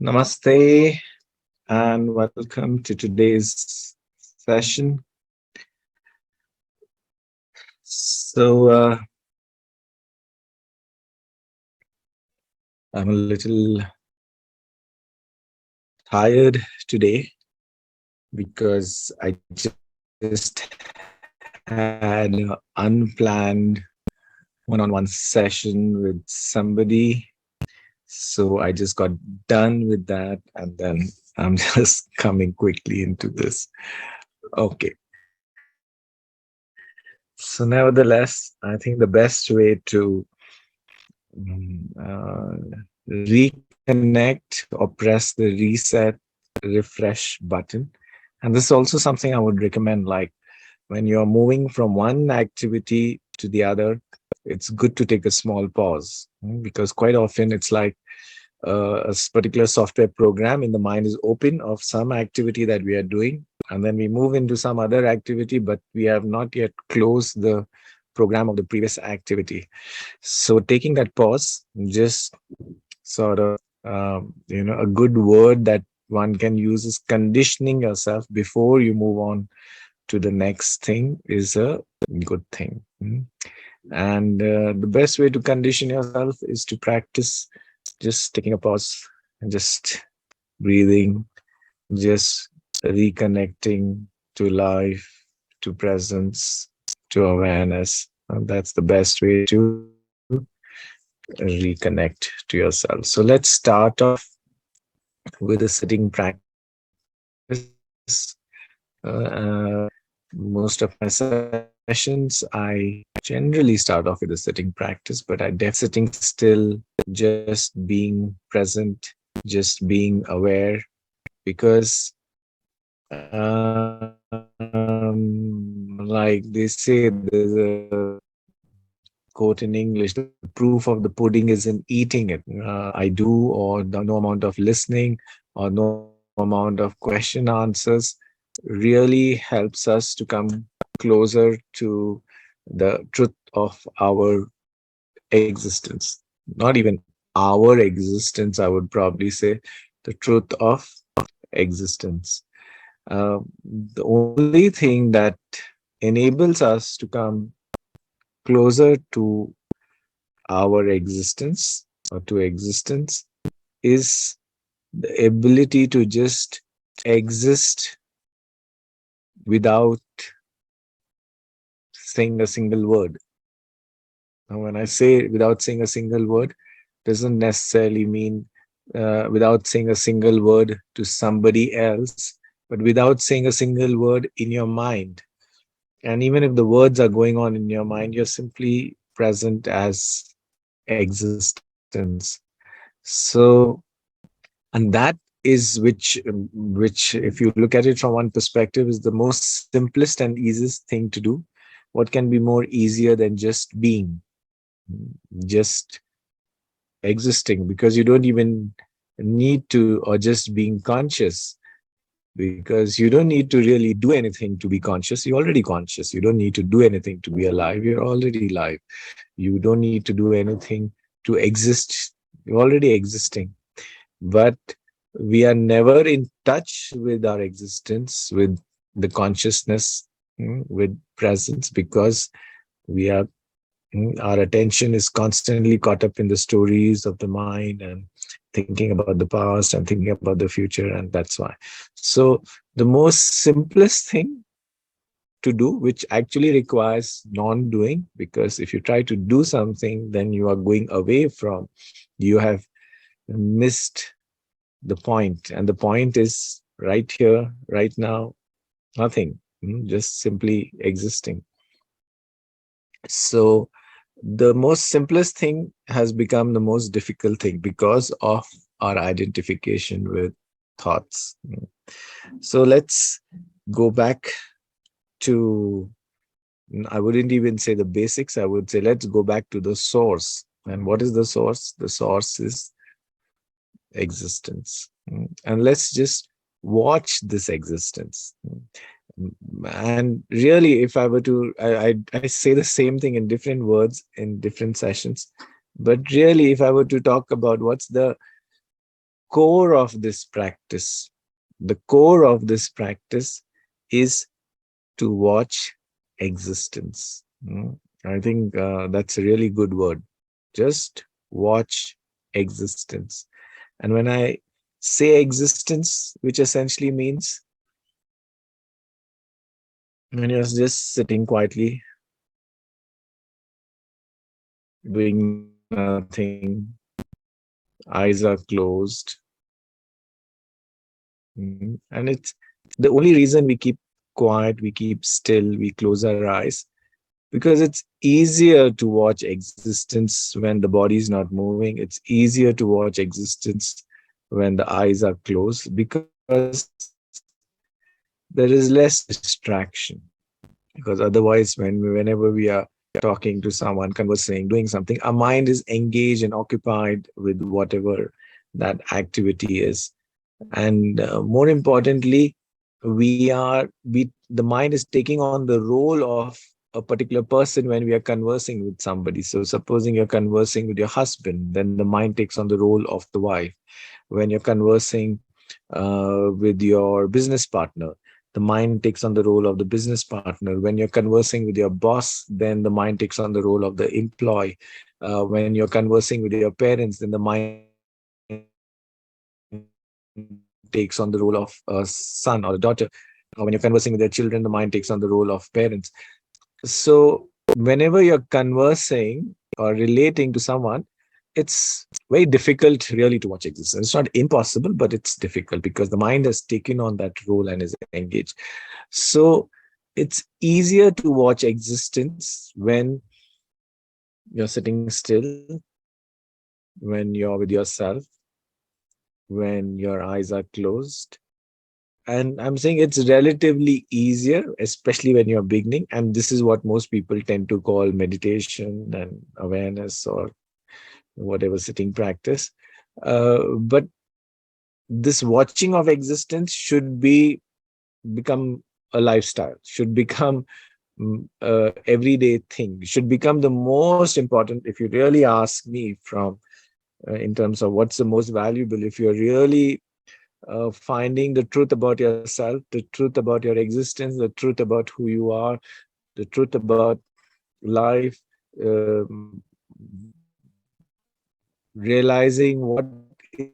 Namaste and welcome to today's session. So, I'm a little tired today because I just had an unplanned one-on-one session with somebody. So I just got done with that and then I'm just coming quickly into this. Okay. So nevertheless, I think the best way to reconnect or press the reset refresh button. And this is also something I would recommend, like when you're moving from one activity to the other, it's good to take a small pause, because quite often it's like particular software program in the mind is open of some activity that we are doing, and then we move into some other activity, but we have not yet closed the program of the previous activity. So taking that pause, just sort of, a good word that one can use is conditioning yourself before you move on to the next thing is a good thing. And the best way to condition yourself is to practice just taking a pause and just breathing, just reconnecting to life, to presence, to awareness. And that's the best way to reconnect to yourself. So let's start off with a sitting practice. Most of my sessions, I generally start off with a sitting practice, but I definitely sitting still, just being present, just being aware, because like they say, there's a quote in English, the proof of the pudding is in eating it. I do, or no amount of listening, or no amount of question answers really helps us to come closer to the truth of our existence. Not even our existence, I would probably say the truth of existence. The only thing that enables us to come closer to our existence or to existence is the ability to just exist without saying a single word. Now, when I say without saying a single word, doesn't necessarily mean without saying a single word to somebody else, but without saying a single word in your mind. And even if the words are going on in your mind, you're simply present as existence. So, and that is which if you look at it from one perspective, is the most simplest and easiest thing to do. What can be more easier than just being, just existing, because you don't even need to, or just being conscious, because you don't need to really do anything to be conscious. You're already conscious. You don't need to do anything to be alive. You're already alive. You don't need to do anything to exist. You're already existing. But we are never in touch with our existence, with the consciousness, with presence, because we are our attention is constantly caught up in the stories of the mind and thinking about the past and thinking about the future, and that's why. So the most simplest thing to do, which actually requires non-doing, because if you try to do something, then you are going away from, you have missed the point, and the point is right here, right now, nothing, just simply existing. So the most simplest thing has become the most difficult thing because of our identification with thoughts. So let's go back to, I wouldn't even say the basics, I would say let's go back to the source. And what is the source? The source is existence. And let's just watch this existence. And really, if I were to, I say the same thing in different words in different sessions, but really, if I were to talk about what's the core of this practice, the core of this practice is to watch existence. I think that's a really good word. Just watch existence. And when I say existence, which essentially means when you're just sitting quietly, doing nothing, eyes are closed, and it's the only reason we keep quiet, we keep still, we close our eyes, because it's easier to watch existence when the body is not moving. It's easier to watch existence when the eyes are closed, because there is less distraction. Because otherwise, whenever we are talking to someone, conversing, doing something, our mind is engaged and occupied with whatever that activity is. And more importantly, the mind is taking on the role of a particular person when we are conversing with somebody. So supposing you're conversing with your husband, then the mind takes on the role of the wife. When you're conversing with your business partner, the mind takes on the role of the business partner. When you're conversing with your boss, then the mind takes on the role of the employee. When you're conversing with your parents, then the mind takes on the role of a son or a daughter. When you're conversing with your children, the mind takes on the role of parents. So whenever you're conversing or relating to someone, it's very difficult really to watch existence. It's not impossible, but it's difficult because the mind has taken on that role and is engaged. So it's easier to watch existence when you're sitting still, when you're with yourself, when your eyes are closed. And I'm saying it's relatively easier, especially when you're beginning. And this is what most people tend to call meditation and awareness or whatever sitting practice. But this watching of existence should be become a lifestyle, should become everyday thing, should become the most important. If you really ask me from in terms of what's the most valuable, if you're really finding the truth about yourself, the truth about your existence, the truth about who you are, the truth about life, um, realizing what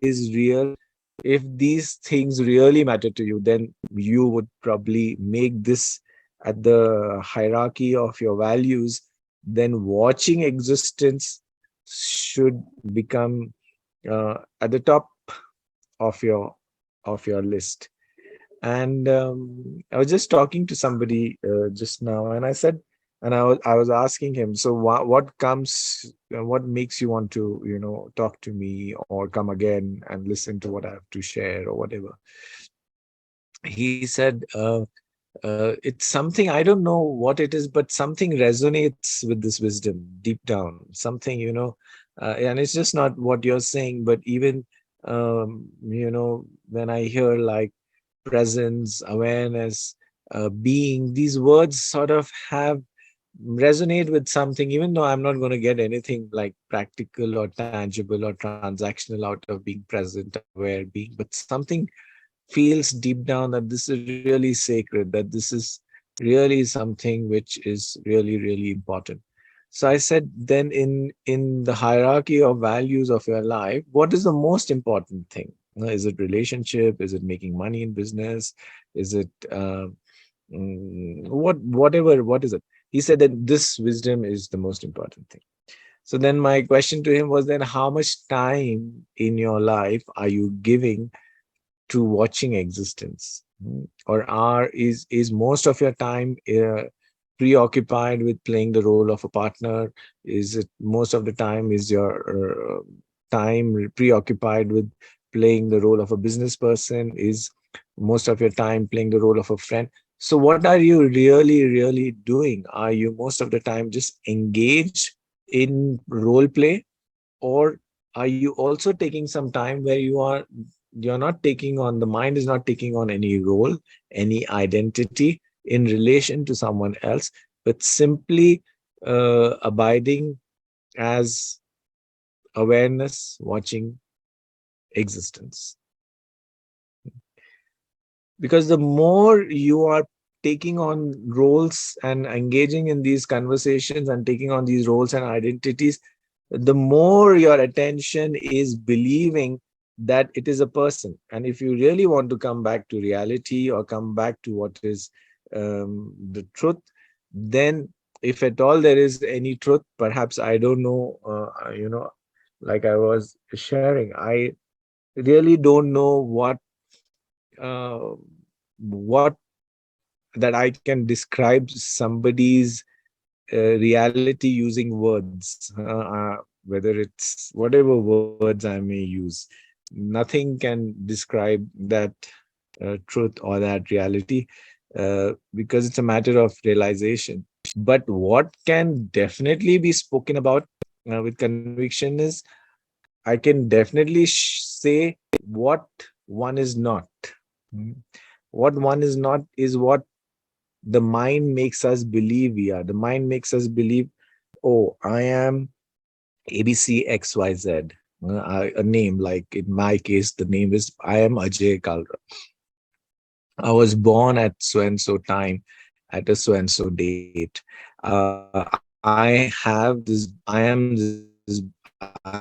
is real. If these things really matter to you, then you would probably make this at the hierarchy of your values. Then watching existence should become at the top of your list. And I was just talking to somebody just now, and I said, and I was asking him, so what makes you want to talk to me or come again and listen to what I have to share or whatever. He said, it's something, I don't know what it is, but something resonates with this wisdom deep down. Something, and it's just not what you're saying, but even when I hear like presence, awareness, being, these words sort of have resonate with something, even though I'm not going to get anything like practical or tangible or transactional out of being present, aware, being, but something feels deep down that this is really sacred, that this is really something which is really, really important. So I said, then in the hierarchy of values of your life, what is the most important thing? Is it relationship? Is it making money in business? Is it what is it? He said that this wisdom is the most important thing. So then my question to him was, then how much time in your life are you giving to watching existence? Or is most of your time preoccupied with playing the role of a partner? Is it most of the time is your time preoccupied with playing the role of a business person? Is most of your time playing the role of a friend? So what are you really doing? Are you most of the time just engaged in role play, or are you also taking some time where you're not taking on, the mind is not taking on any role, any identity in relation to someone else, but simply abiding as awareness, watching existence. Because the more you are taking on roles and engaging in these conversations and taking on these roles and identities, the more your attention is believing that it is a person. And if you really want to come back to reality or come back to what is the truth, then if at all there is any truth, perhaps I don't know, like I was sharing, I really don't know uh, what that I can describe somebody's reality using words, whether it's whatever words I may use. Nothing can describe that truth or that reality, because it's a matter of realization. But what can definitely be spoken about with conviction is I can definitely say what one is not. Mm. What one is not is what the mind makes us believe we are. The mind makes us believe, oh, I am ABCXYZ. A name, like in my case, the name is I am ajayakalra. I was born at so and so time, at a so and so date. I have this. I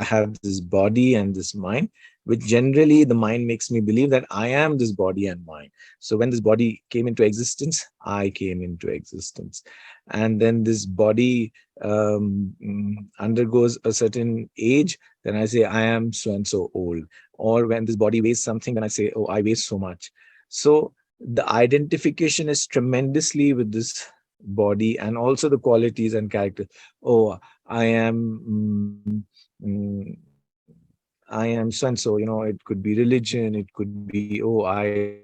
have this body and this mind, which generally the mind makes me believe that I am this body and mind. So when this body came into existence, I came into existence, and then this body undergoes a certain age. Then I say I am so and so old. Or when this body weighs something, then I say, oh, I weigh so much. So the identification is tremendously with this body and also the qualities and character. Oh, I am I am so and so. It could be religion, it could be, oh, I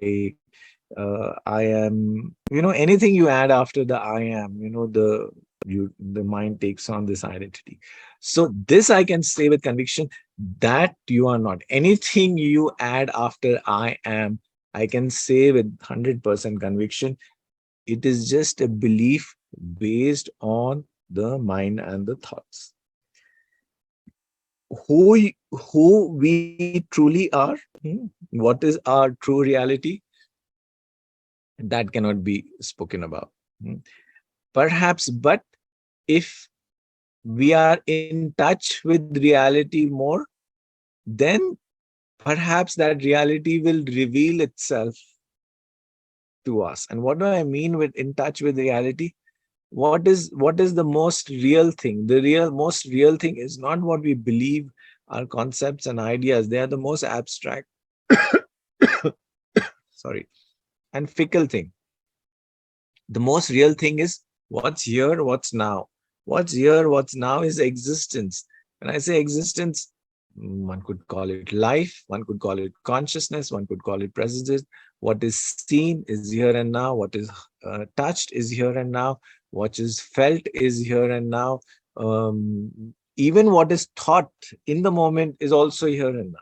am, anything you add after the I am, the mind takes on this identity. So this I can say with conviction, that you are not. Anything you add after I am, I can say with 100% conviction, it is just a belief based on the mind and the thoughts. Who we truly are, what is our true reality, that cannot be spoken about. Perhaps, but if we are in touch with reality more, then perhaps that reality will reveal itself to us. And what do I mean with in touch with reality? What is the most real thing? The most real thing is not what we believe, our concepts and ideas. They are the most abstract, sorry, and fickle thing. The most real thing is what's here, what's now. What's here, what's now is existence. When I say existence, one could call it life, one could call it consciousness, one could call it presence. What is seen is here and now. What is touched is here and now. What is felt is here and now. Even what is thought in the moment is also here and now.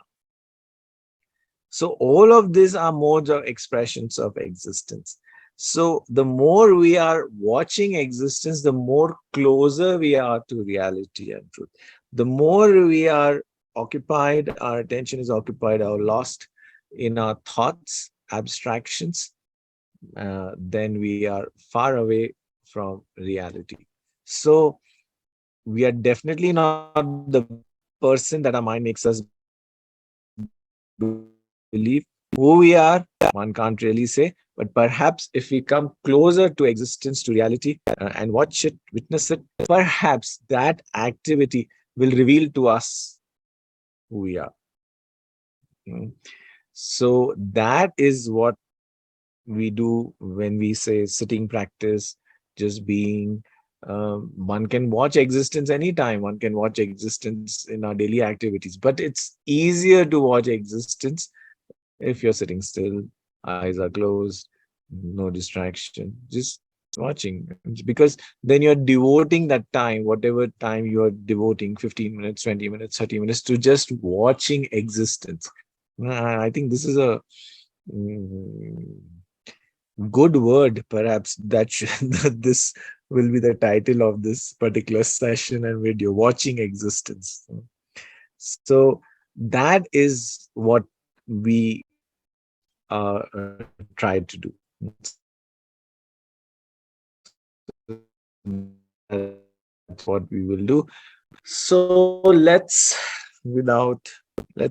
So all of these are modes of expressions of existence. So the more we are watching existence, the more closer we are to reality and truth. The more we are occupied, our attention is occupied or lost in our thoughts, abstractions, then we are far away from reality. So we are definitely not the person that our mind makes us believe. Who we are, one can't really say, but perhaps if we come closer to existence, to reality, and watch it, witness it, perhaps that activity will reveal to us who we are. Mm. So that is what we do when we say sitting practice, just being. One can watch existence anytime. One can watch existence in our daily activities, but it's easier to watch existence if you're sitting still, eyes are closed, no distraction, just watching. Because then you're devoting that time, whatever time you're devoting, 15 minutes, 20 minutes, 30 minutes, to just watching existence. I think this is a mm, good word, perhaps that this will be the title of this particular session and video, watching existence. So That is what we try to do. So that's what we will do. So let's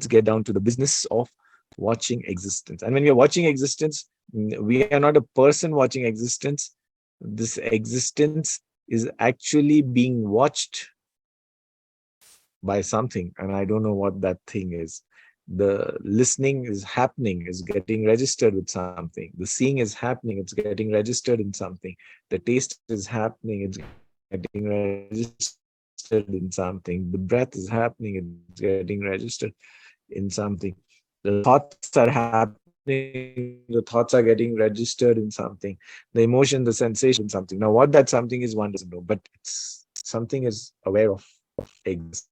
get down to the business of watching existence. And when we are watching existence, we are not a person watching existence. This existence is actually being watched by something, and I don't know what that thing is. The listening is happening, is getting registered with something. The seeing is happening, it's getting registered in something. The taste is happening, it's getting registered in something. The breath is happening, it's getting registered in something. The thoughts are happening, the thoughts are getting registered in something. The emotion, the sensation is getting registered in something. Now, what that something is, one doesn't know, but something is aware of existence.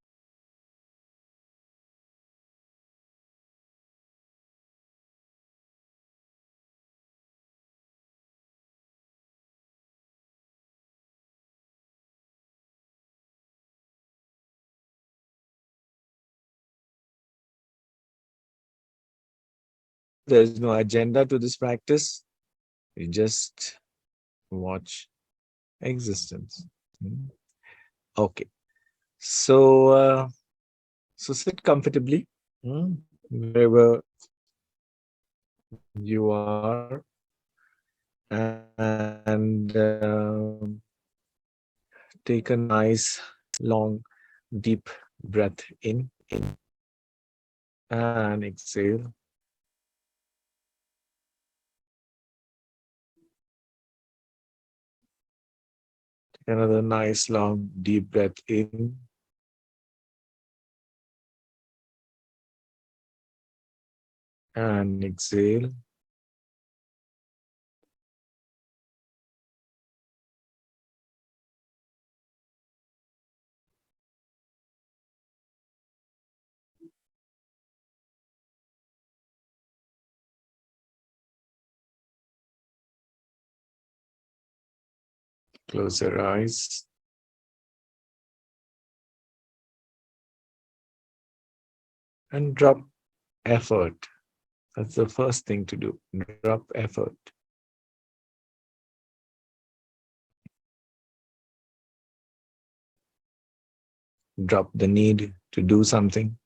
There's no agenda to this practice. You just watch existence. Hmm. Okay. So, so sit comfortably, wherever you are, and take a nice, long, deep breath in and exhale. Take another nice, long, deep breath in and exhale. Close your eyes and drop effort. That's the first thing to do. Drop effort. Drop the need to do something.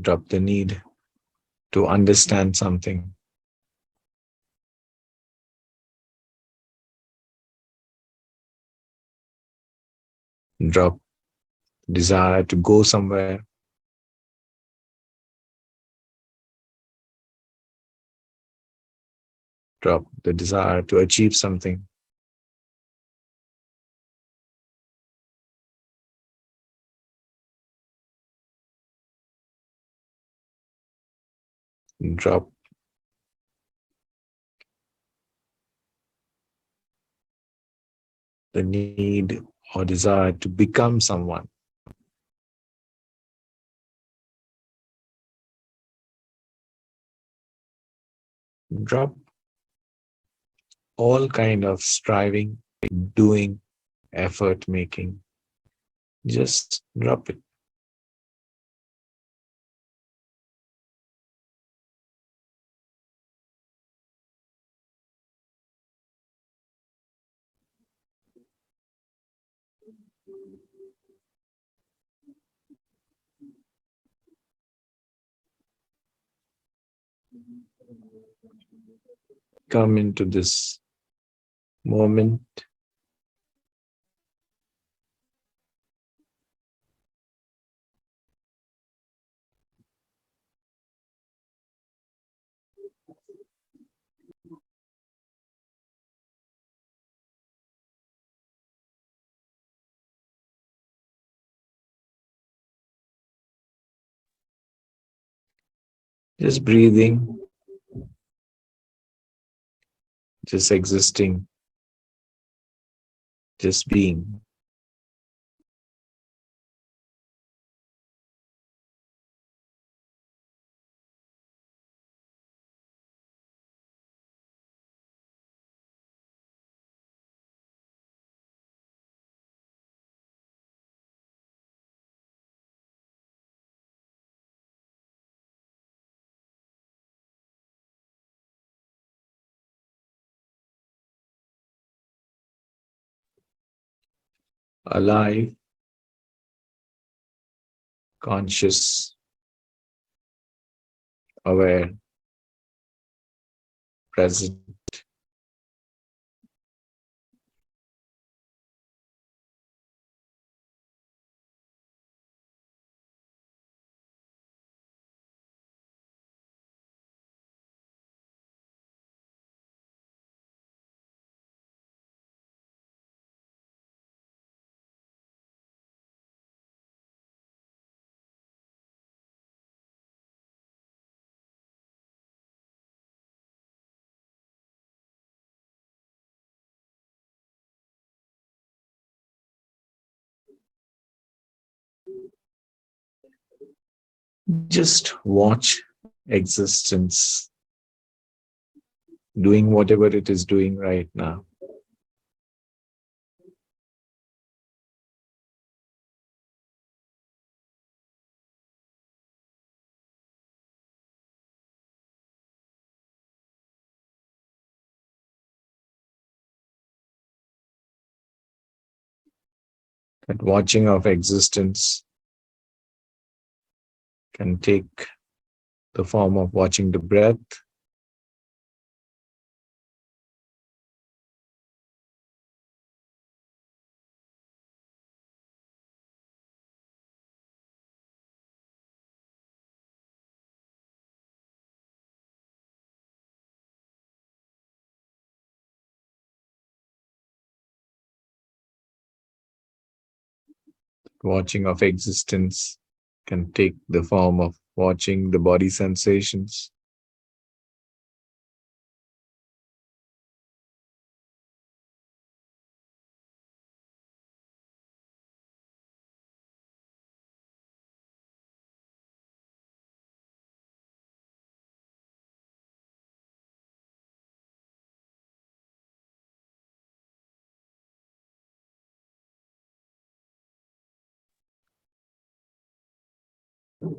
Drop the need to understand something. Drop desire to go somewhere. Drop the desire to achieve something. Drop the need or desire to become someone. Drop all kind of striving, doing, effort making. Just drop it. Come into this moment. Just breathing, just existing, just being. alive, conscious, aware, present, just watch existence doing whatever it is doing right now. That watching of existence can take the form of watching the breath, watching of existence can take the form of watching the body sensations,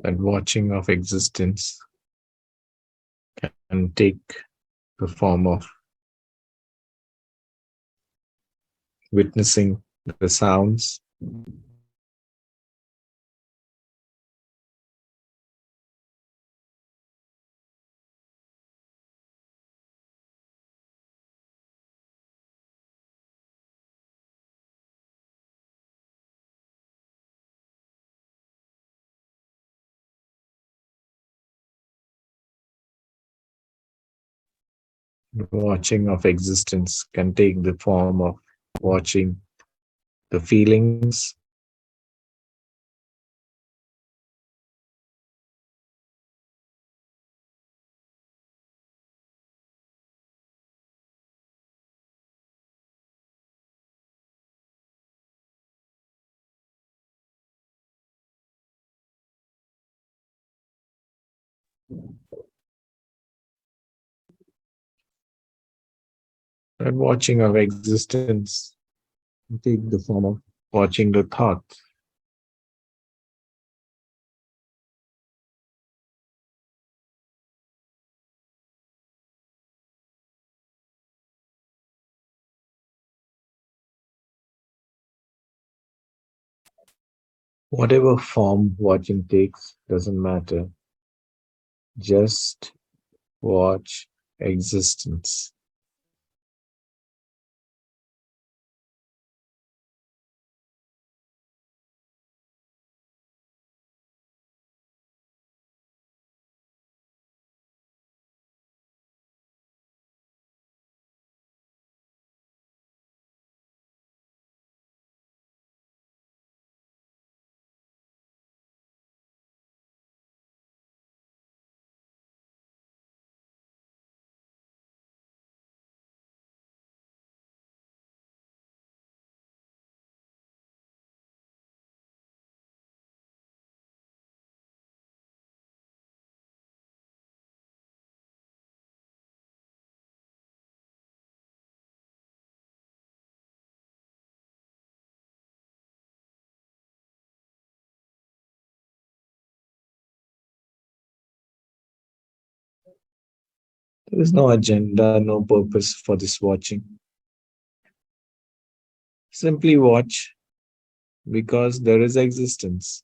and watching of existence can take the form of witnessing the sounds, watching of existence can take the form of watching the feelings, and watching of existence can take the form of watching the thoughts. Whatever form watching takes doesn't matter. Just watch existence. There is no agenda, no purpose for this watching. Simply watch because there is existence.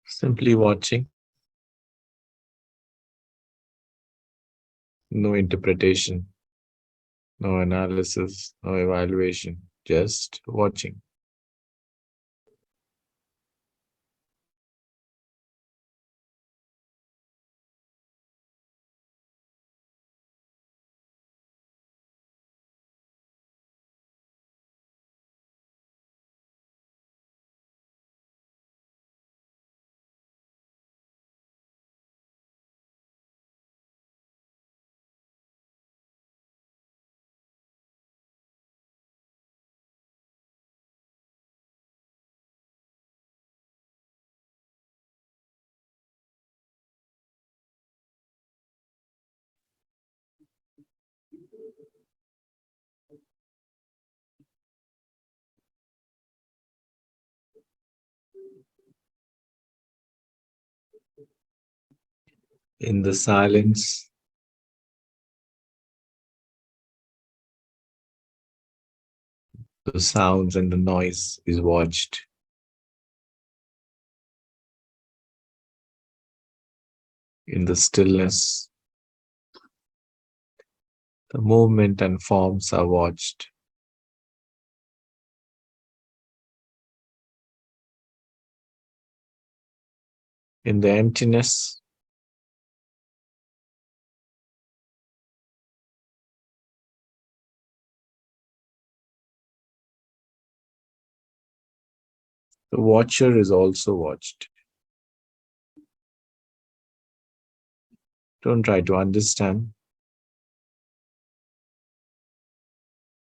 Simply watching, no interpretation, no analysis, no evaluation, just watching. In the silence, the sounds and the noise is watched. In the stillness, the movement and forms are watched. In the emptiness, the watcher is also watched. Don't try to understand,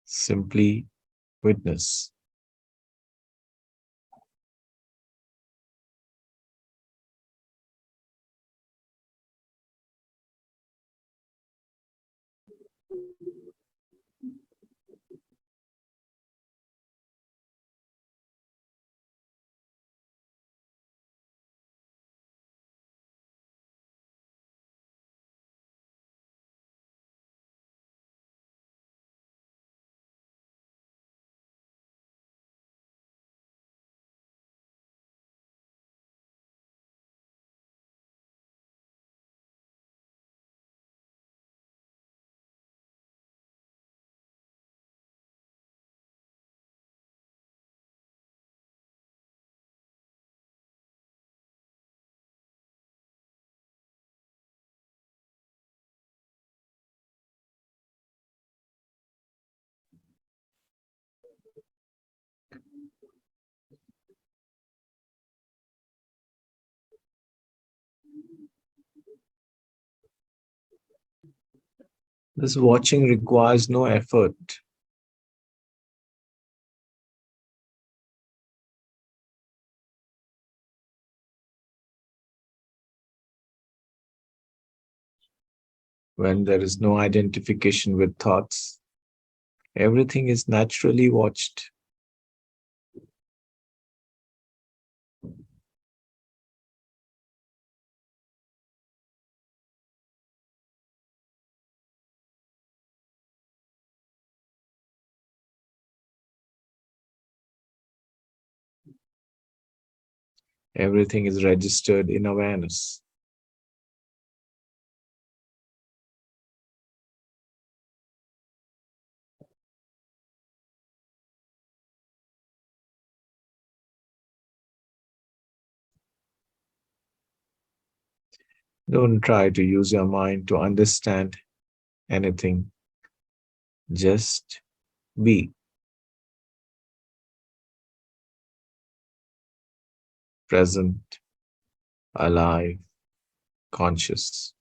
simply witness. This watching requires no effort. When there is no identification with thoughts, everything is naturally watched. Everything is registered in awareness. Don't try to use your mind to understand anything. Just be. present, alive, conscious.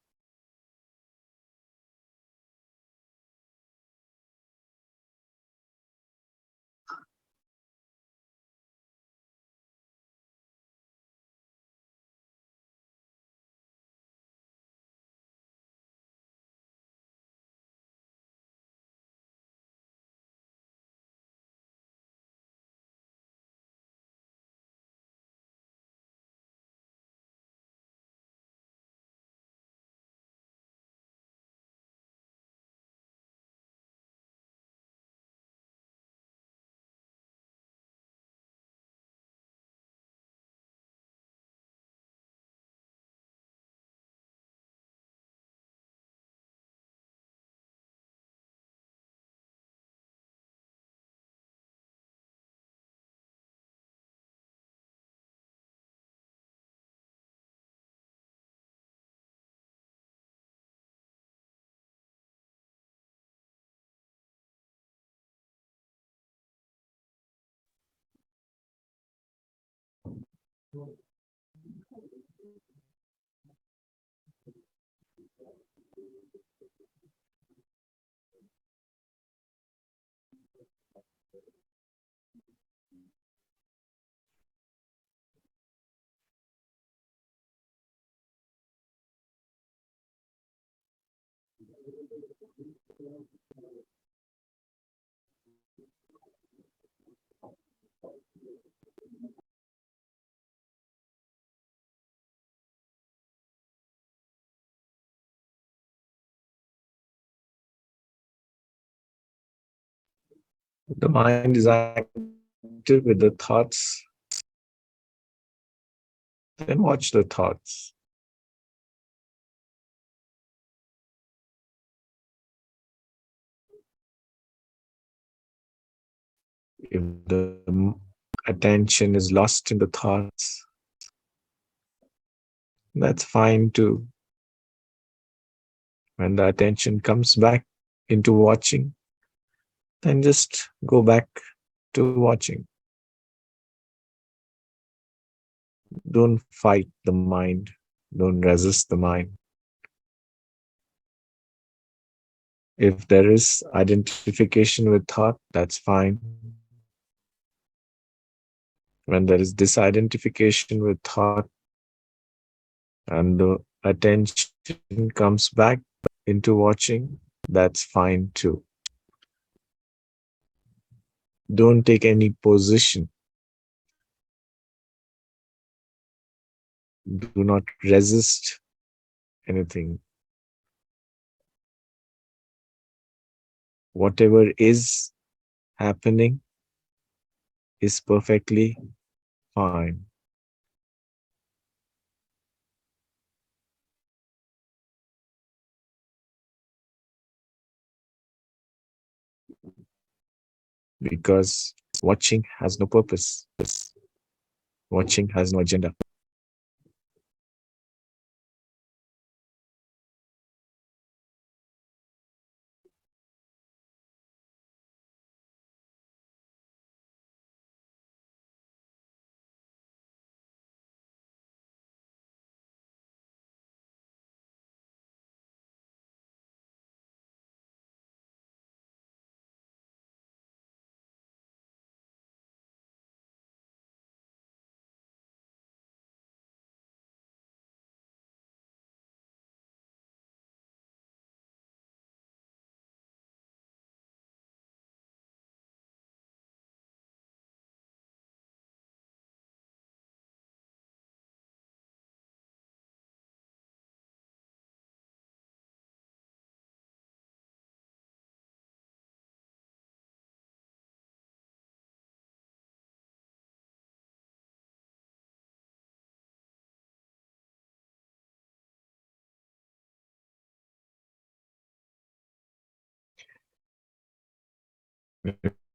The mind is active with the thoughts, then watch the thoughts. If the attention is lost in the thoughts, that's fine too. When the attention comes back into watching, then just go back to watching. Don't fight the mind, don't resist the mind. If there is identification with thought, that's fine. When there is disidentification with thought and the attention comes back into watching, that's fine too. Don't take any position. Do not resist anything. Whatever is happening is perfectly fine. Because watching has no purpose. Watching has no agenda.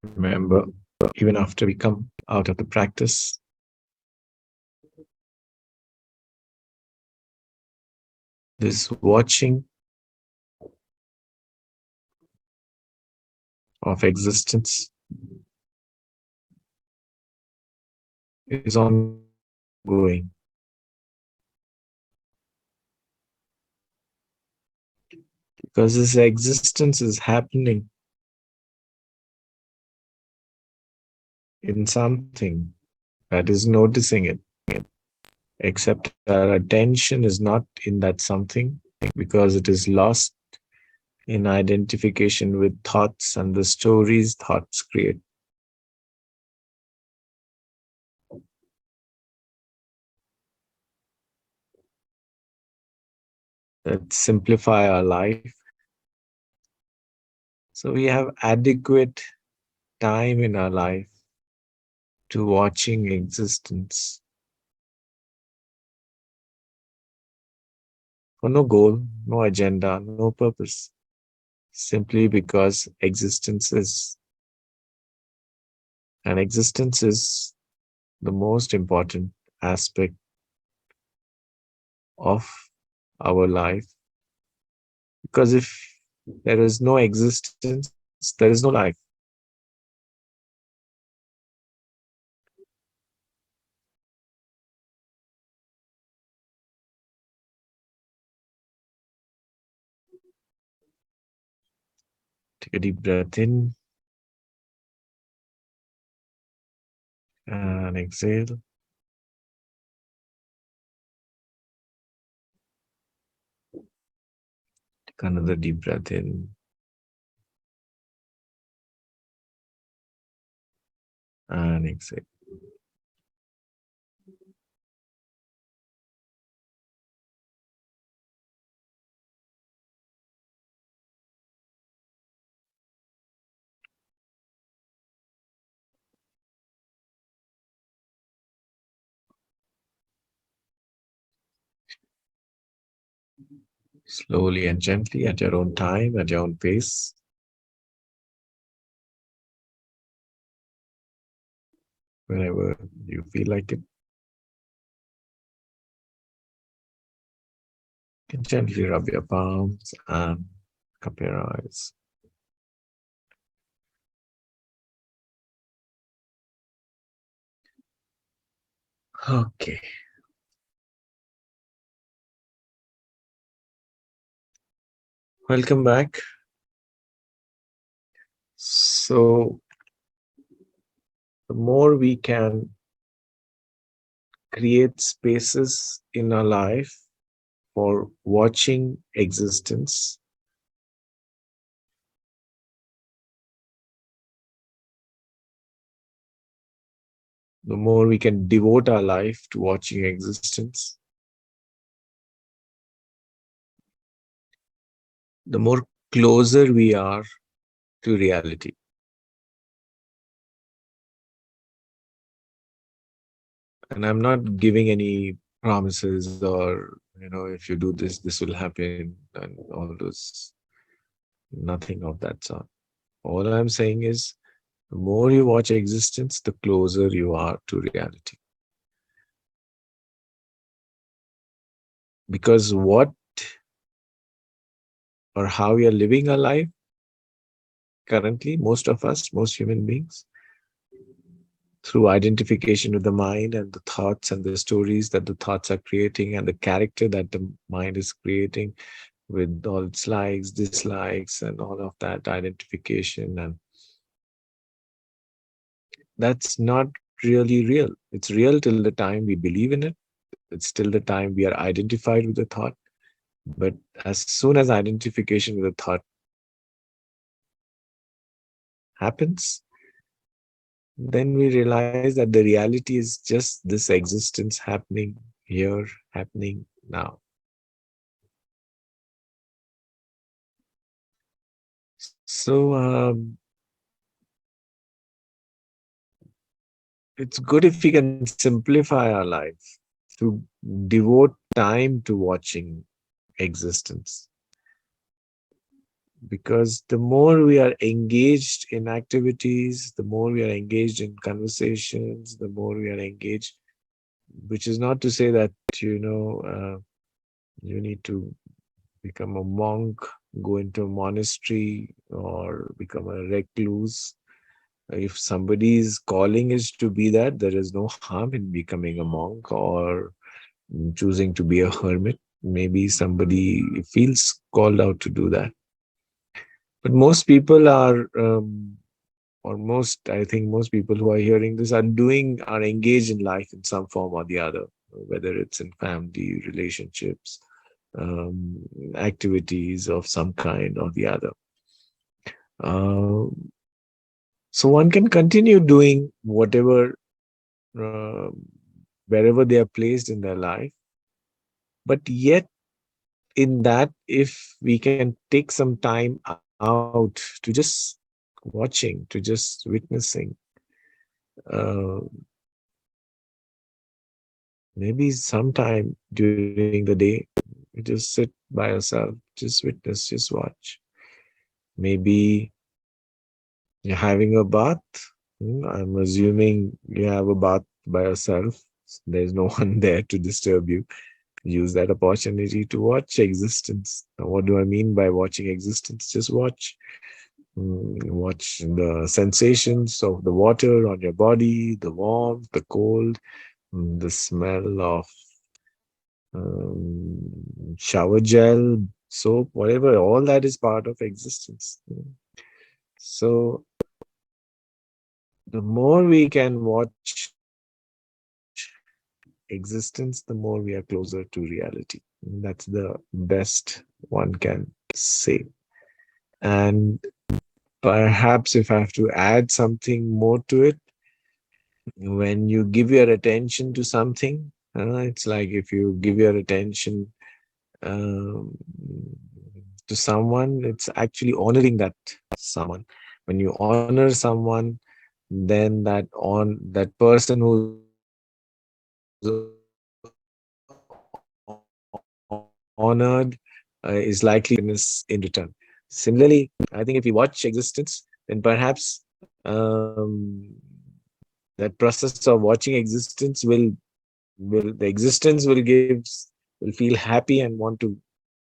Remember, even after we come out of the practice, this watching of existence is ongoing. going. Because this existence is happening in something that is noticing it. Except our attention is not in that something because it is lost in identification with thoughts and the stories thoughts create that simplify our life. So we have adequate time in our life to watching existence for no goal, no agenda, no purpose, simply because existence is. And existence is the most important aspect of our life. Because if there is no existence, there is no life. Take a deep breath in and exhale. Take another deep breath in and exhale. Slowly and gently at your own time, at your own pace. Whenever you feel like it, you can gently rub your palms and cup your eyes. Okay, welcome back. So, the more we can create spaces in our life for watching existence, the more we can devote our life to watching existence, the more closer we are to reality. And I'm not giving any promises or, if you do this, this will happen, and all those, nothing of that sort. All I'm saying is, the more you watch existence, the closer you are to reality. Because what or how we are living our life currently, most of us, most human beings, through identification with the mind and the thoughts and the stories that the thoughts are creating and the character that the mind is creating with all its likes, dislikes, and all of that identification. And that's not really real. It's real till the time we believe in it. It's still the time we are identified with the thought. But as soon as identification with the thought happens, then we realize that the reality is just this existence happening here, happening now. So it's good if we can simplify our life to devote time to watching existence. Because the more we are engaged in activities, the more we are engaged in conversations, the more we are engaged, which is not to say that, you need to become a monk, go into a monastery, or become a recluse. If somebody's calling is to be that, there is no harm in becoming a monk or choosing to be a hermit. Maybe somebody feels called out to do that. But most people are, or most, I think most people who are hearing this are engaged in life in some form or the other, whether it's in family, relationships, activities of some kind or the other. Uh, so one can continue doing whatever, uh, wherever they are placed in their life, but yet in that, if we can take some time out to just watching, to just witnessing, uh, maybe sometime during the day, you just sit by yourself, just witness, just watch. Maybe you're having a bath. I'm assuming you have a bath by yourself. There's no one there to disturb you. Use that opportunity to watch existence. Now, what do I mean by watching existence? Just watch. Watch the sensations of the water on your body, the warmth, the cold, the smell of shower gel, soap, whatever. All that is part of existence. So the more we can watch existence, the more we are closer to reality. That's the best one can say. And perhaps if I have to add something more to it, when you give your attention to something, it's like if you give your attention um, to someone, it's actually honoring that someone. When you honor someone, then that person who's honored is likely to give happiness in return. Similarly, I think if we watch existence, then perhaps that process of watching existence will the existence will feel happy and want to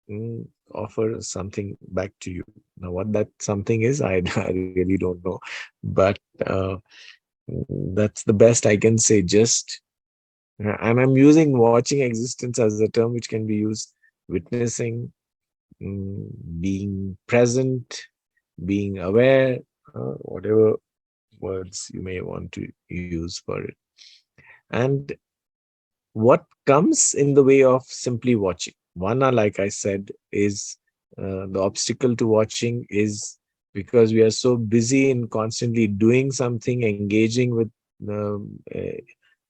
mm, offer something back to you. Now, what that something is, I really don't know, but that's the best I can say. Just I'm using watching existence as a term which can be used witnessing, mm, being present, being aware, whatever words you may want to use for it. And what comes in the way of simply watching? One, like I said, is the obstacle to watching is because we are so busy in constantly doing something, engaging with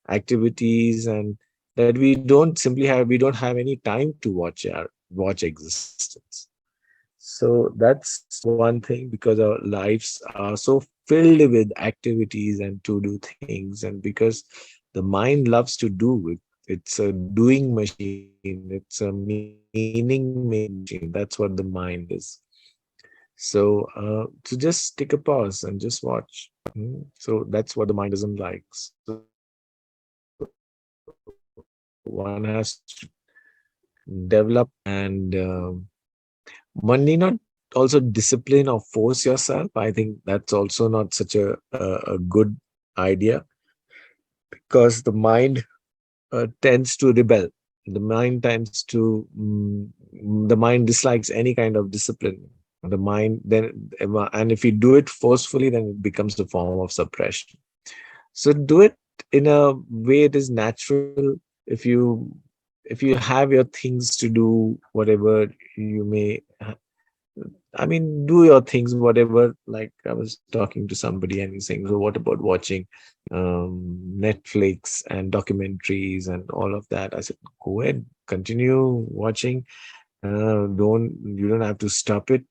activities, and that we don't have any time to watch existence. So that's one thing, because our lives are so filled with activities and to do things, and because the mind loves to do it, it's a doing machine, it's a meaning making machine. That's what the mind is. So to just take a pause and just watch. So that's what the mind doesn't like. So one has to develop and one need not also discipline or force yourself. I think that's also not such a good idea, because the mind tends to rebel. The mind dislikes any kind of discipline. The mind then, and if you do it forcefully, then it becomes a form of suppression. So do it in a way it is natural. If you if you have your things to do, whatever you may I mean, do your things, whatever. Like I was talking to somebody and he's saying, so what about watching Netflix and documentaries and all of that? I said, go ahead, continue watching. You don't have to stop it.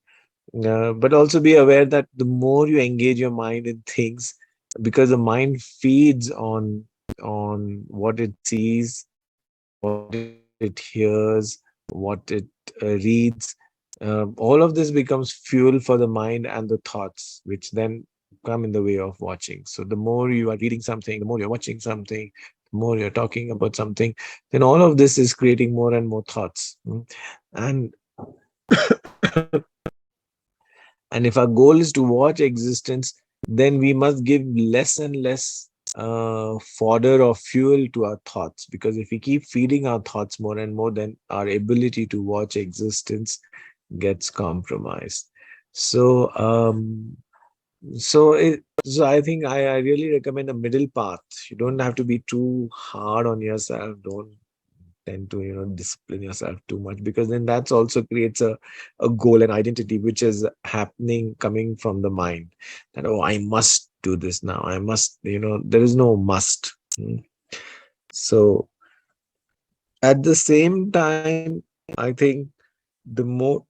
But also be aware that the more you engage your mind in things, because the mind feeds on what it sees, what it hears, what it reads. All of this becomes fuel for the mind and the thoughts, which then come in the way of watching. So the more you are reading something, the more you're watching something, the more you're talking about something, then all of this is creating more and more thoughts. And and if our goal is to watch existence, then we must give less and less fodder or fuel to our thoughts. Because if we keep feeding our thoughts more and more, then our ability to watch existence gets compromised. So, so I think I really recommend a middle path. You don't have to be too hard on yourself. Don't tend to discipline yourself too much, because then that's also creates a goal and identity which is happening coming from the mind, that oh, I must do this now, I must, there is no must. So at the same time, I think the more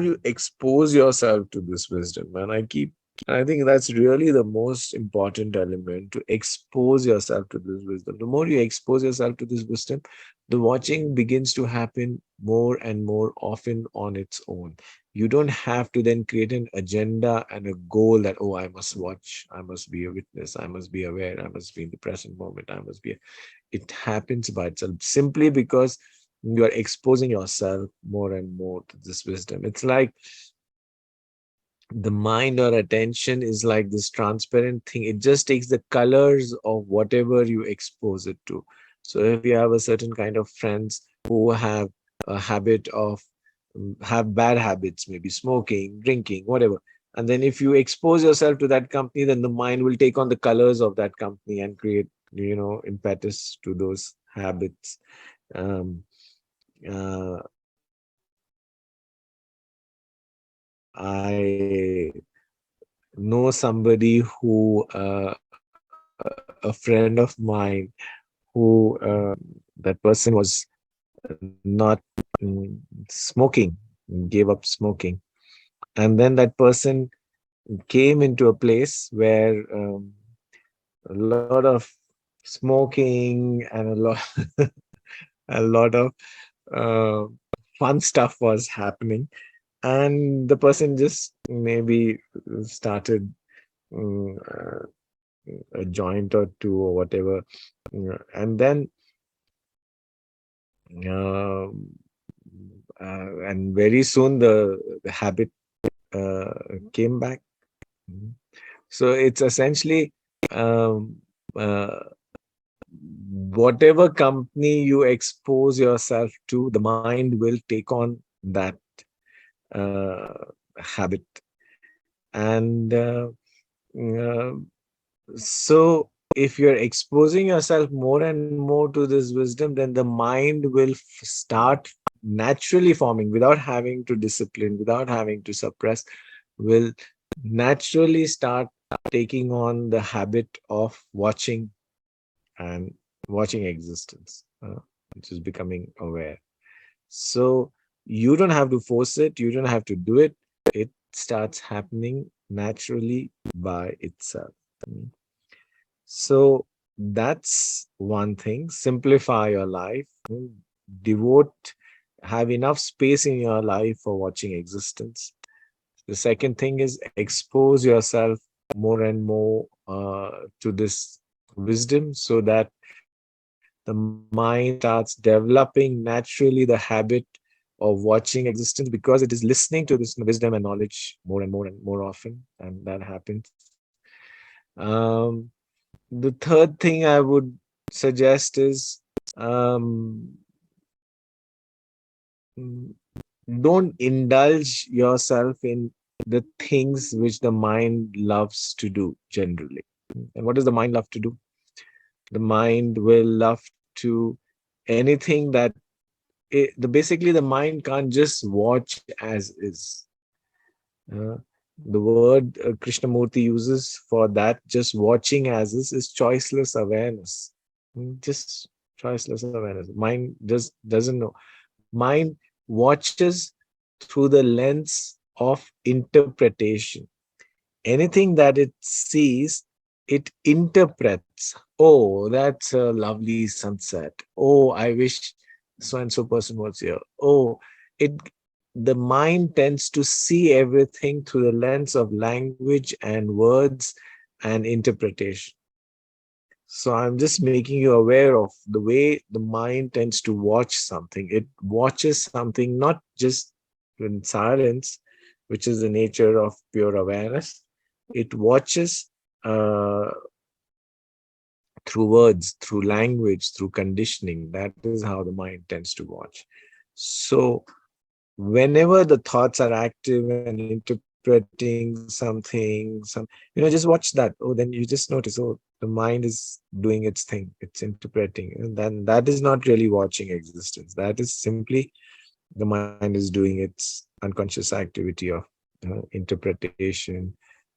you expose yourself to this wisdom, and I think that's really the most important element, to expose yourself to this wisdom. The more you expose yourself to this wisdom, the watching begins to happen more and more often on its own. You don't have to then create an agenda and a goal that, oh, I must watch, I must be a witness, I must be aware, I must be in the present moment, I must be. It happens by itself, simply because you are exposing yourself more and more to this wisdom. It's like the mind or attention is like this transparent thing. It just takes the colors of whatever you expose it to. So if you have a certain kind of friends who have a habit of have bad habits, maybe smoking, drinking, whatever, and then if you expose yourself to that company, then the mind will take on the colors of that company and create impetus to those habits. um, I know somebody who, a friend of mine, who that person was not smoking, gave up smoking. And then that person came into a place where a lot of smoking and a lot of uh, fun stuff was happening. And the person just maybe started a joint or two or whatever. And then um and very soon the habit uh, came back. Mhm. So it's essentially, um, uh, whatever company you expose yourself to, the mind will take on that uh, habit. And uh, so if you're exposing yourself more and more to this wisdom, then the mind will start naturally forming, without having to discipline, without having to suppress, will naturally start taking on the habit of watching, and watching existence, which is becoming aware. So you don't have to force it, you don't have to do it. It starts happening naturally by itself. Mm. So that's one thing. Simplify your life. Devote, have enough space in your life for watching existence. The second thing is expose yourself more and more to this wisdom, so that the mind starts developing naturally the habit of watching existence, because it is listening to this wisdom and knowledge more and more often, and that happens. Um, the third thing I would suggest is, um, mm, don't indulge yourself in the things which the mind loves to do generally. And what does the mind love to do? The mind will love to anything that basically the mind can't just watch as is. Uh, the word Krishnamurti uses for that, just watching as is choiceless awareness. Just choiceless awareness. Mind just doesn't know. Mind watches through the lens of interpretation. Anything that it sees, it interprets. Oh, that's a lovely sunset. Oh, I wish so and so person was here. Oh, it the mind tends to see everything through the lens of language and words and interpretation. So I'm just making you aware of the way the mind tends to watch something. It watches something not just in silence, which is the nature of pure awareness, It watches through words, through language, through conditioning. That is how the mind tends to watch. So whenever the thoughts are active and interpreting something, just watch that. Oh, then you just notice, oh, the mind is doing its thing, it's interpreting. And then that is not really watching existence. That is simply the mind is doing its unconscious activity of interpretation,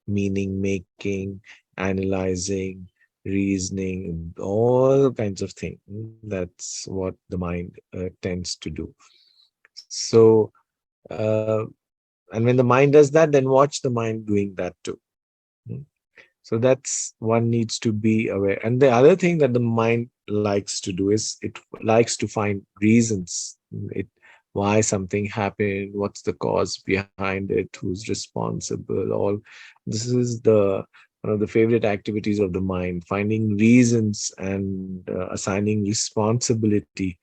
meaning making, analyzing, reasoning, all kinds of things. That's what the mind tends to do. So, uh, and when the mind does that, then watch the mind doing that too. Mm. So that's one needs to be aware. And the other thing that the mind likes to do is it likes to find reasons. It why something happened, what's the cause behind it, who's responsible. All this is the one of the favorite activities of the mind, finding reasons and assigning responsibility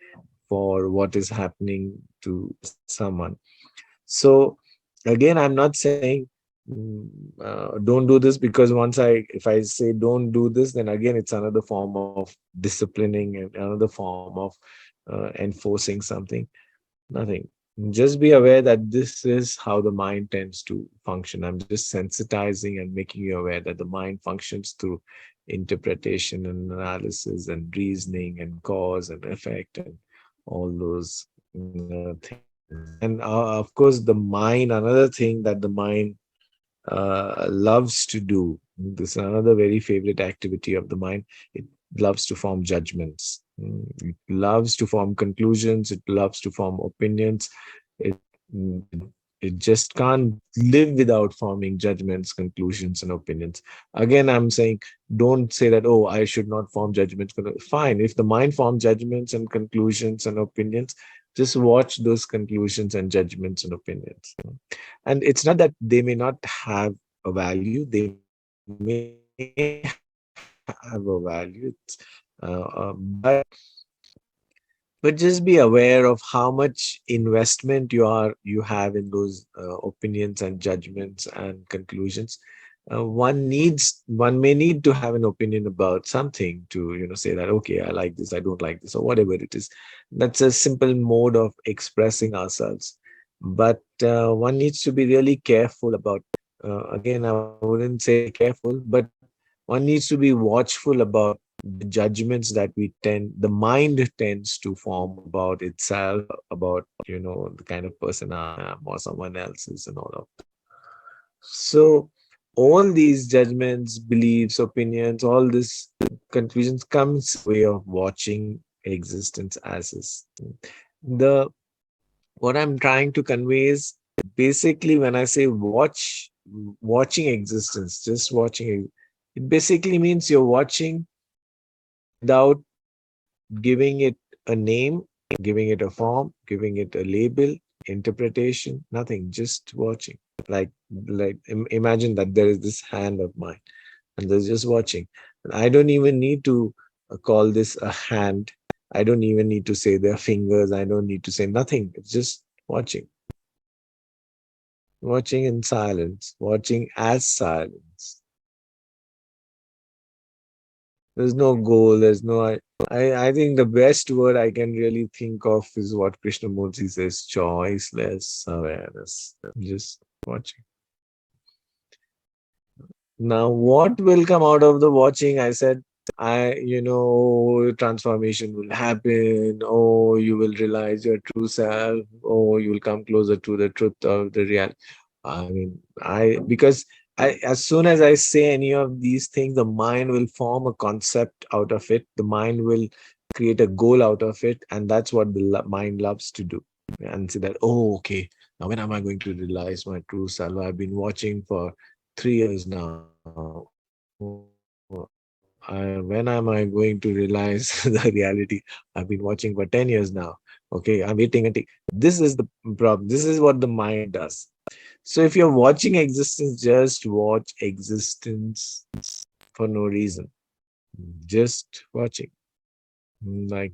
for what is happening to someone. So again, I'm not saying don't do this, because if I say don't do this, then again it's another form of disciplining and another form of enforcing something. Nothing. Just be aware that this is how the mind tends to function. I'm just sensitizing and making you aware that the mind functions through interpretation and analysis and reasoning and cause and effect and all those things. And of course, the mind, another thing that the mind loves to do, this is another very favorite activity of the mind. It loves to form judgments. It loves to form conclusions. It loves to form opinions. It, mm, it just can't live without forming judgments, conclusions, and opinions. Again, I'm saying don't say that, oh, I should not form judgments. Fine. If the mind forms judgments and conclusions and opinions, just watch those conclusions and judgments and opinions. And it's not that they may not have a value, they may have a value. But just be aware of how much investment you have in those opinions and judgments and conclusions. One may need to have an opinion about something to say that, okay, I like this, I don't like this, or whatever it is. That's a simple mode of expressing ourselves. But one needs to be really careful about, again, I wouldn't say careful, but one needs to be watchful about the judgments that the mind tends to form about itself, about the kind of person I am or someone else is, and all of that. So all these judgments, beliefs, opinions, all this confusions comes way of watching existence as is. The What I'm trying to convey is, basically, when I say watching existence, just watching it, it basically means you're watching without giving it a name, giving it a form, giving it a label, interpretation, nothing, just watching. Like, imagine that there is this hand of mine, and there's just watching. And I don't even need to call this a hand. I don't even need to say their fingers. I don't need to say nothing. It's just watching. Watching in silence, watching as silence. There's no goal, there's no. I think the best word I can really think of is what Krishnamurti says: choiceless awareness. Just watching. Now, what will come out of the watching? I said, transformation will happen. Oh, you will realize your true self. Oh, you will come closer to the truth of the reality. I mean, because as soon as I say any of these things, the mind will form a concept out of it. The mind will create a goal out of it. And that's what the mind loves to do. And say that, oh, okay, now when am I going to realize my true self? I've been watching for 3 years now. When am I going to realize the reality? I've been watching for 10 years now. Okay, I'm waiting until this is the problem. This is what the mind does. So if you're watching existence, just watch existence for no reason. Just watching. Like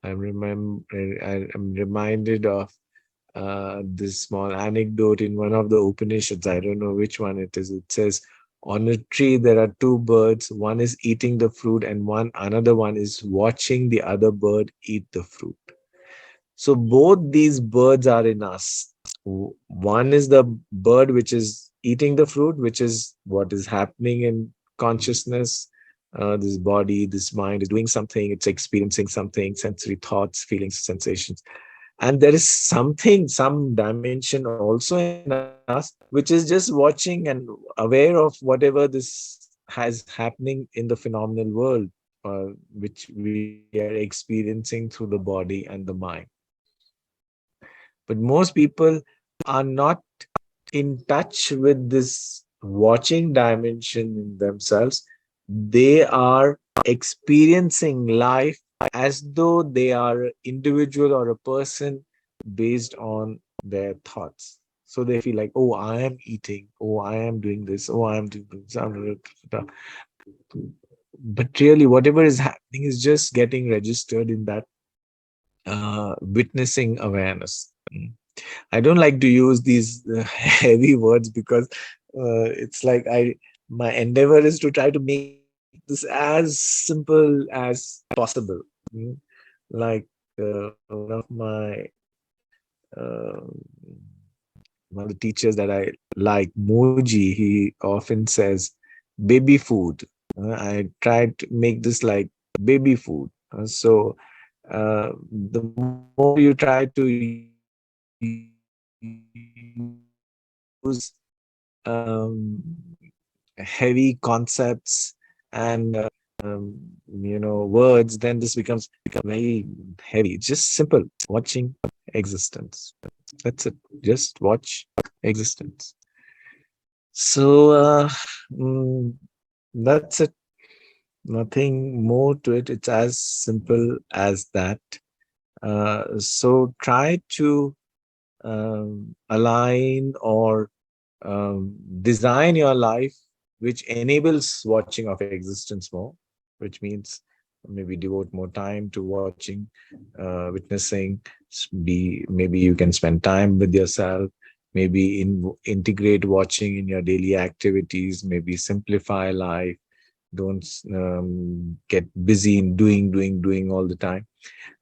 I'm reminded of this small anecdote in one of the Upanishads. I don't know which one it is. It says, On a tree, there are two birds. One is eating the fruit, and another one is watching the other bird eat the fruit. So both these birds are in us. One is the bird which is eating the fruit, which is what is happening in consciousness. This body, this mind is doing something, it's experiencing something, sensory thoughts, feelings, sensations. And there is something, some dimension also in us, which is just watching and aware of whatever this has happening in the phenomenal world, which we are experiencing through the body and the mind. But most people are not in touch with this watching dimension in themselves. They are experiencing life as though they are an individual or a person based on their thoughts. So they feel like, oh, I am eating, oh, I am doing this, oh, I am doing this. But really, whatever is happening is just getting registered in that witnessing awareness. I don't like to use these heavy words because it's like my endeavor is to try to make this as simple as possible. Mm. Like one of my uh, one of the teachers that I like, Moji, he often says, "Baby food." I try to make this like baby food. The more you try to use heavy concepts and words, then this becomes very heavy. It's just simple watching existence. That's it. Just watch existence. So that's it. Nothing more to it. It's as simple as that. So try to align or design your life which enables watching of existence more, which means maybe devote more time to watching, witnessing. Be maybe you can spend time with yourself, maybe integrate watching in your daily activities, maybe simplify life. Don't get busy in doing all the time.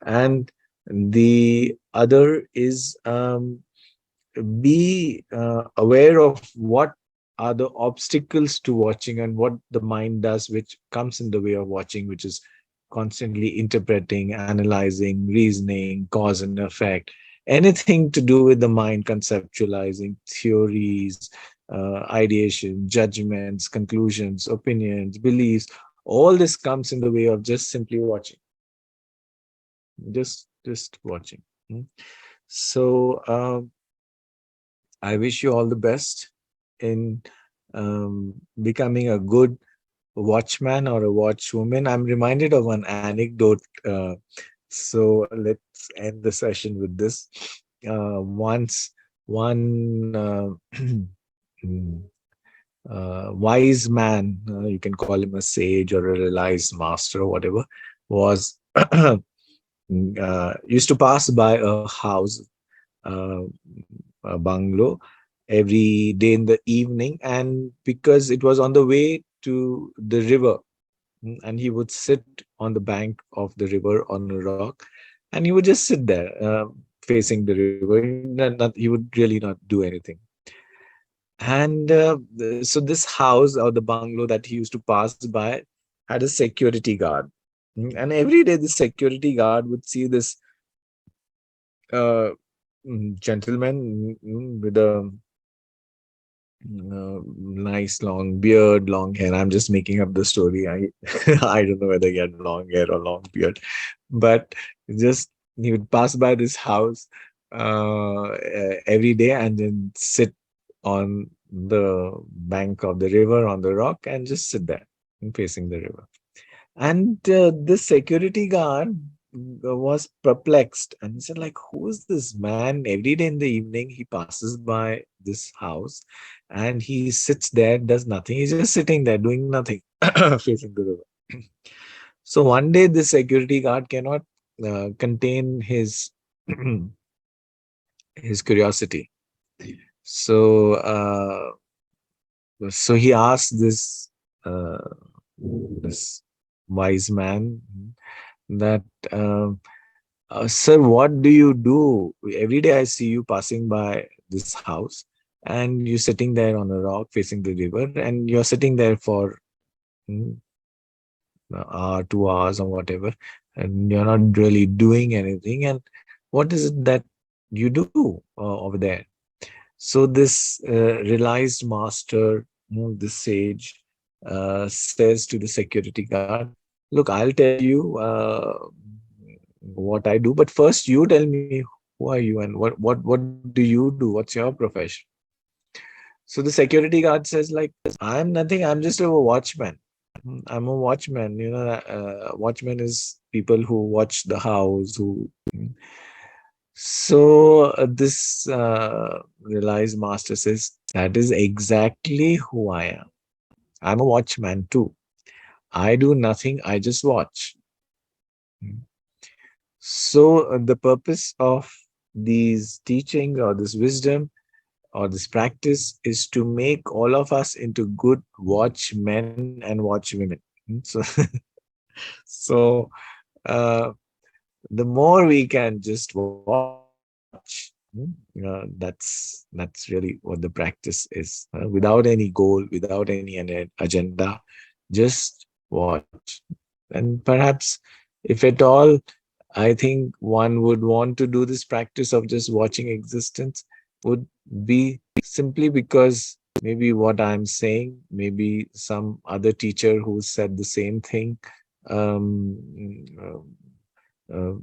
And the other is be aware of what are the obstacles to watching and what the mind does, which comes in the way of watching, which is constantly interpreting, analyzing, reasoning, cause and effect, anything to do with the mind, conceptualizing theories, ideation, judgments, conclusions, opinions, beliefs. All this comes in the way of just simply watching, just watching. Hmm. So I wish you all the best in becoming a good watchman or a watchwoman. I'm reminded of one anecdote. So let's end the session with this. Once one mm, wise man, you can call him a sage or a realized master or whatever, was used to pass by a house, uh, a bungalow, every day in the evening, and because it was on the way to the river, and he would sit on the bank of the river on a rock, and he would just sit there, facing the river. He would really not do anything. And so this house or the bungalow that he used to pass by had a security guard. And every day the security guard would see this uh, gentleman with a nice long beard, long hair. I'm just making up the story. I I don't know whether he had long hair or long beard, but just he would pass by this house every day and then sit on the bank of the river on the rock and just sit there facing the river. And the security guard was perplexed and he said, like, who is this man? Every day in the evening, he passes by this house and he sits there, does nothing. He's just sitting there doing nothing, facing the river. So one day, the security guard cannot contain his curiosity. So So he asked this wise man that, sir, what do you do? Every day I see you passing by this house, and you're sitting there on a rock facing the river, and you're sitting there for mm, an hour, 2 hours, or whatever, and you're not really doing anything. And what is it that you do over there? So this realized master, this sage, says to the security guard, "Look, I'll tell you what I do, but first you tell me who are you and what do you do? What's your profession?" So the security guard says, like, "I'm nothing. I'm just a watchman. I'm a watchman. Watchman is people who watch the house, who." So this realized master says, "That is exactly who I am. I'm a watchman too. I do nothing, I just watch." So the purpose of these teaching or this wisdom or this practice is to make all of us into good watchmen and watchwomen. So uh, the more we can just watch, that's really what the practice is, without any goal, without any agenda, just watch. And perhaps, if at all, I think one would want to do this practice of just watching existence would be simply because maybe what I'm saying, maybe some other teacher who said the same thing, um, uh,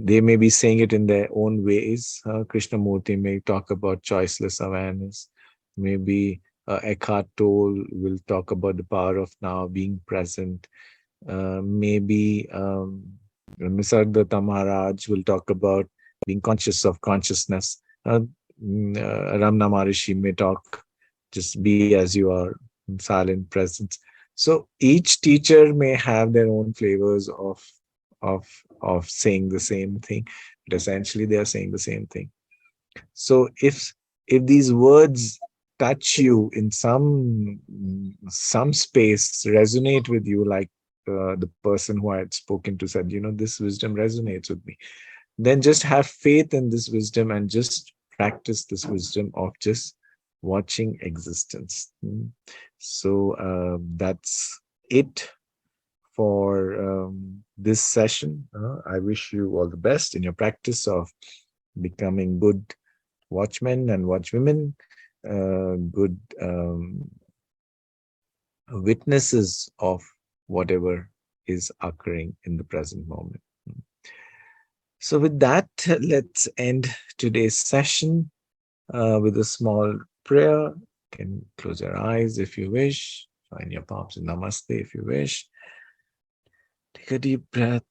they may be saying it in their own ways. Krishnamurti may talk about choiceless awareness. Maybe Eckhart Tolle will talk about the power of now, being present. Maybe Nisargadatta Maharaj will talk about being conscious of consciousness. Ramana Maharshi may talk, just be as you are, in silent presence. So each teacher may have their own flavors of of saying the same thing, but essentially they are saying the same thing. So if these words touch you in some space, resonate with you, like the person who I had spoken to said, this wisdom resonates with me, then just have faith in this wisdom and just practice this wisdom of just watching existence. So that's it for this session. I wish you all the best in your practice of becoming good watchmen and watchwomen, good witnesses of whatever is occurring in the present moment. So, with that, let's end today's session with a small prayer. You can close your eyes if you wish, join your palms in Namaste if you wish. Take a deep breath.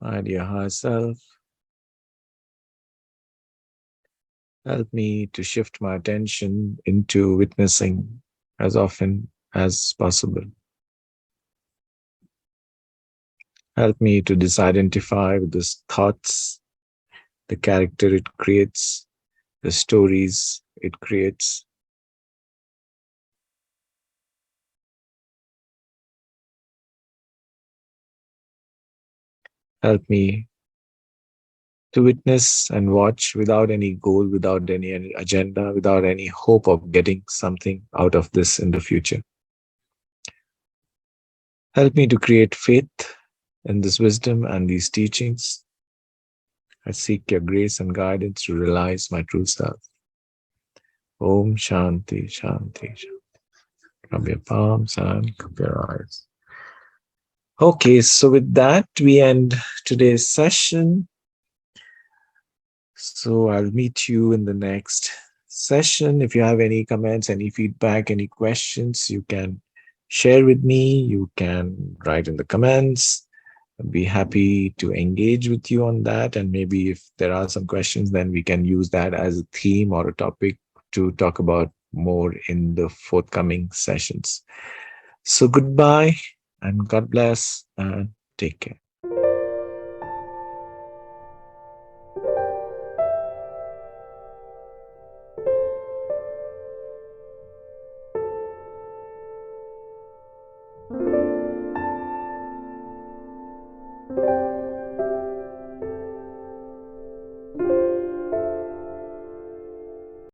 My dear higher self, help me to shift my attention into witnessing as often as possible. Help me to disidentify with these thoughts, the character it creates, the stories it creates. Help me to witness and watch without any goal, without any agenda, without any hope of getting something out of this in the future. Help me to create faith in this wisdom and these teachings. I seek your grace and guidance to realize my true self. Om Shanti, Shanti, Shanti. Rub your palms and cup your eyes. Okay, so with that, we end today's session. So I'll meet you in the next session. If you have any comments, any feedback, any questions, you can share with me. You can write in the comments. I'd be happy to engage with you on that. And maybe if there are some questions, then we can use that as a theme or a topic to talk about more in the forthcoming sessions. So goodbye and God bless and take care.